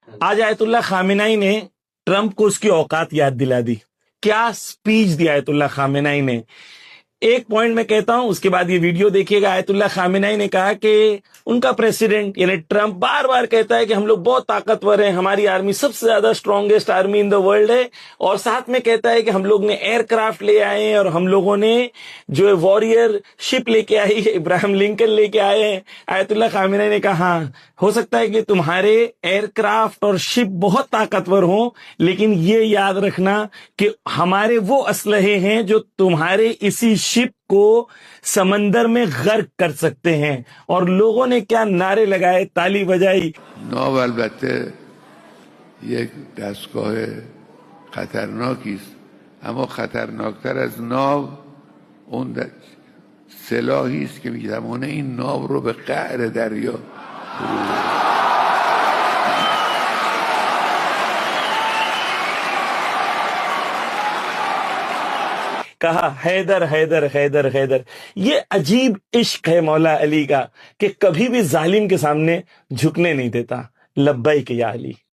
آج آیت اللہ خامنہئی نے ٹرمپ کو اس کی اوقات یاد دلا دی. کیا سپیچ دی آیت اللہ خامنہئی نے. ایک پوائنٹ میں کہتا ہوں، اس کے بعد یہ ویڈیو دیکھیے گا. آیت اللہ خامنہئی نے کہا کہ ان کا پریسیڈنٹ یعنی ٹرمپ بار بار کہتا ہے کہ ہم لوگ بہت طاقتور ہیں، ہماری آرمی سب سے زیادہ strongest army in the world ہے، اور ساتھ میں کہتا ہے کہ ہم لوگ نے ایئر کرافٹ لے آئے ہیں اور ہم لوگوں نے جو واریر شپ لے کے آئی ہے، ابراہیم لنکن لے کے آئے ہیں. آیت اللہ خامنہئی نے کہا ہاں ہو سکتا ہے کہ تمہارے ایئر کرافٹ اور شپ بہت طاقتور ہوں، لیکن یہ یاد رکھنا کہ ہمارے وہ اسلحے ہیں جو تمہارے اسی شپ کو سمندر میں غرق کر سکتے ہیں. اور لوگوں نے کیا نعرے لگائے، تالی بجائی. ناو البته یک دستگاه خطرناکی است، اما خطرناکتر از ناو اون سلاحی است که میتوانه این ناو رو به قعر دریا کہا حیدر حیدر حیدر حیدر. یہ عجیب عشق ہے مولا علی کا کہ کبھی بھی ظالم کے سامنے جھکنے نہیں دیتا. لبیک یا علی.